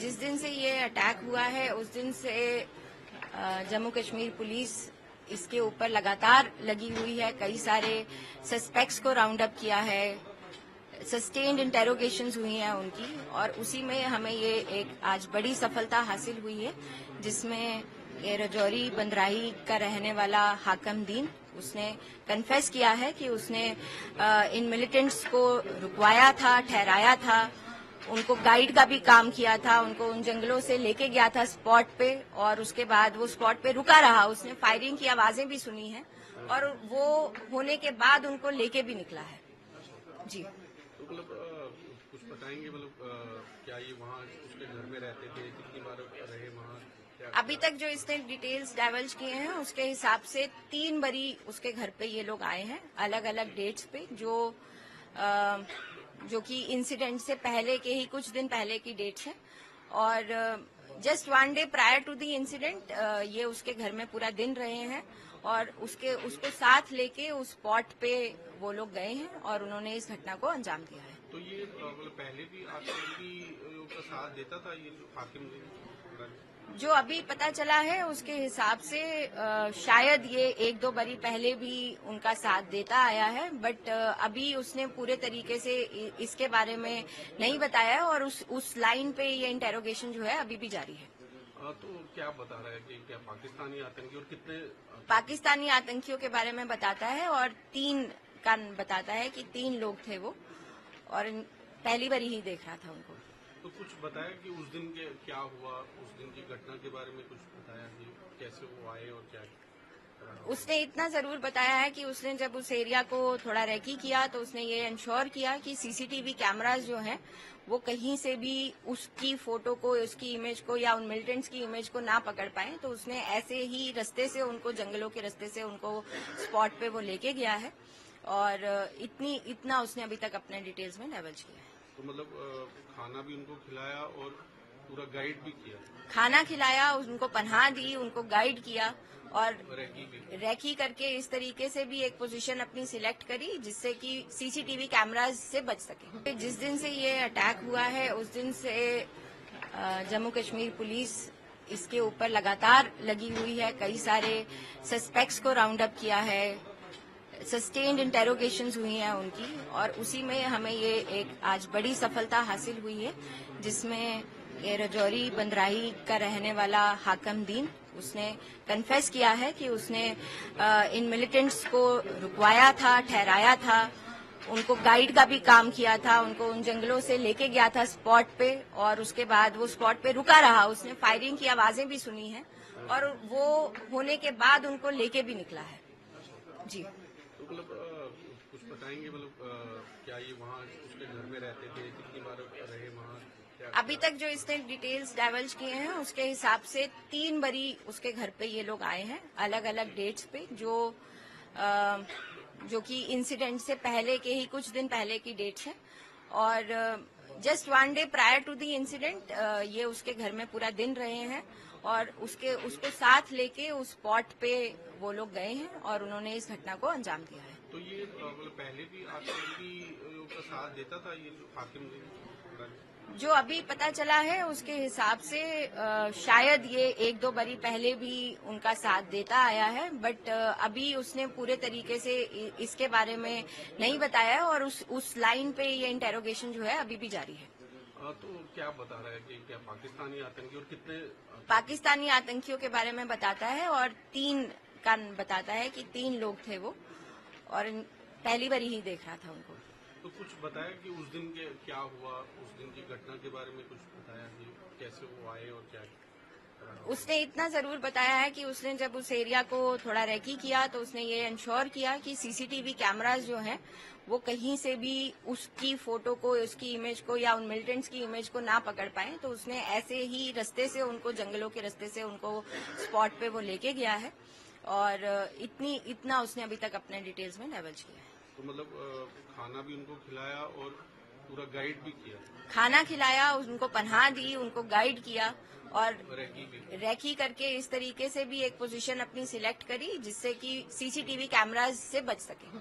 जिस दिन से ये अटैक हुआ है उस दिन से जम्मू कश्मीर पुलिस इसके ऊपर लगातार लगी हुई है। कई सारे सस्पेक्ट्स को राउंड अप किया है, सस्टेन्ड इंटेरोगेशंस हुई हैं उनकी, और उसी में हमें ये एक आज बड़ी सफलता हासिल हुई है, जिसमें ये रजौरी बंदराही का रहने वाला हाकम दीन, उसने कन्फेस किया है कि उसने इन मिलिटेंट्स को रुकवाया था, ठहराया था, उनको गाइड का भी काम किया था, उनको उन जंगलों से लेके गया था स्पॉट पे, और उसके बाद वो स्पॉट पे रुका रहा। उसने फायरिंग की आवाजें भी सुनी हैं और वो होने के बाद उनको लेके भी निकला है। जी, तो मतलब कुछ बताएंगे, मतलब क्या ये वहाँ उसके घर में रहते थे, कितनी बार रहे वहाँ? अभी तक जो इसने डिटेल्स डाइवर्ज किए हैं उसके हिसाब से 3 बारी उसके घर पे ये लोग आए हैं, अलग अलग डेट्स पे, जो कि इंसिडेंट से पहले के ही कुछ दिन पहले की डेट्स हैं। और just 1 day prior to the incident ये उसके घर में पूरा दिन रहे हैं और उसको साथ लेके उस स्पॉट पे वो लोग गए हैं और उन्होंने इस घटना को अंजाम दिया है। तो ये मतलब पहले भी आतंकी का साथ देता था ये हाकिम? जो अभी पता चला है उसके हिसाब से शायद ये 1-2 बारी पहले भी उनका साथ देता आया है, बट अभी उसने पूरे तरीके से इसके बारे में नहीं बताया है और उस लाइन पे ये इंटेरोगेशन जो है अभी भी जारी है। तो क्या बता रहा है कि क्या पाकिस्तानी आतंकी, और कितने पाकिस्तानी आतंकियों के बारे में बताता है और 3 का बताता है कि 3 लोग थे वो, और पहली बारी ही देख रहा था उनको। तो कुछ बताया कि उस दिन के क्या हुआ, उस दिन की घटना के बारे में कुछ बताया कि कैसे वो आए और क्या? उसने इतना जरूर बताया है कि उसने जब उस एरिया को थोड़ा रेकी किया तो उसने ये इंश्योर किया कि सीसीटीवी कैमरास जो हैं वो कहीं से भी उसकी फोटो को, उसकी इमेज को या उन मिलिटेंट्स की इमेज को ना पकड़ पाए, तो उसने ऐसे ही रास्ते से उनको, जंगलों के रास्ते से उनको स्पॉट पे वो लेके गया है, और इतना उसने अभी तक अपने डिटेल्स में डाइवर्ज किया है। तो मतलब खाना भी उनको खिलाया और पूरा गाइड भी किया? खाना खिलाया, उनको पनाह दी, उनको गाइड किया और रेकी करके इस तरीके से भी एक पोजीशन अपनी सिलेक्ट करी जिससे कि सीसीटीवी कैमरास से बच सके। जिस दिन से ये अटैक हुआ है उस दिन से जम्मू कश्मीर पुलिस इसके ऊपर लगातार लगी हुई है। कई सारे सस्पेक्ट्स को राउंड अप किया है, सस्टेन्ड इंटेरोगेशंस हुई हैं उनकी, और उसी में हमें ये एक आज बड़ी सफलता हासिल हुई है, जिसमें ये रजौरी बंदराही का रहने वाला हाकम दीन, उसने कन्फेस किया है कि उसने इन मिलिटेंट्स को रुकवाया था, ठहराया था, उनको गाइड का भी काम किया था, उनको उन जंगलों से लेके गया था स्पॉट पे, और उसके बाद वो स्पॉट पे रुका रहा। उसने फायरिंग की आवाजें भी सुनी हैं और वो होने के बाद उनको लेके भी निकला है। जी, तो मतलब कुछ बताएंगे, मतलब क्या ये वहाँ उसके घर में रहते थे, कितनी बार रहे वहाँ? अभी तक जो इसने डिटेल्स डाइवर्ज किए हैं उसके हिसाब से 3 बारी उसके घर पे ये लोग आए हैं, अलग अलग डेट्स पे, जो कि इंसिडेंट से पहले के ही कुछ दिन पहले की डेट्स हैं। और just 1 day prior to the incident ये उसके घर में पूरा दिन रहे हैं और उसको साथ लेके उस स्पॉट पे वो लोग गए हैं और उन्होंने इस घटना को अंजाम दिया है। तो ये मतलब पहले भी आतंकी का साथ देता था ये हाकिम? जो अभी पता चला है उसके हिसाब से शायद ये 1-2 बारी पहले भी उनका साथ देता आया है, बट अभी उसने पूरे तरीके से इसके बारे में नहीं बताया है और उस लाइन पे ये इंटेरोगेशन जो है अभी भी जारी है। तो क्या बता रहा है कि क्या पाकिस्तानी आतंकी, और कितने पाकिस्तानी आतंकियों के बारे में बताता है और 3 का बताता है कि 3 लोग थे वो, और पहली बारी ही देख रहा था उनको। तो कुछ बताया कि उस दिन के क्या हुआ, उस दिन की घटना के बारे में कुछ बताया कि कैसे वो आए और क्या? उसने इतना जरूर बताया है कि उसने जब उस एरिया को थोड़ा रेकी किया तो उसने ये इंश्योर किया कि सीसीटीवी कैमरास जो हैं वो कहीं से भी उसकी फोटो को, उसकी इमेज को या उन मिलिटेंट्स की इमेज को ना पकड़ पाए, तो उसने ऐसे ही रास्ते से उनको, जंगलों के रास्ते से उनको स्पॉट पे वो लेके गया है, और इतना उसने अभी तक अपने डिटेल्स में डाइवर्ज किया है। तो मतलब खाना भी उनको खिलाया और पूरा गाइड भी किया? खाना खिलाया, उनको पनाह दी, उनको गाइड किया और रेकी करके इस तरीके से भी एक पोजीशन अपनी सिलेक्ट करी जिससे कि सीसीटीवी कैमरास से बच सके।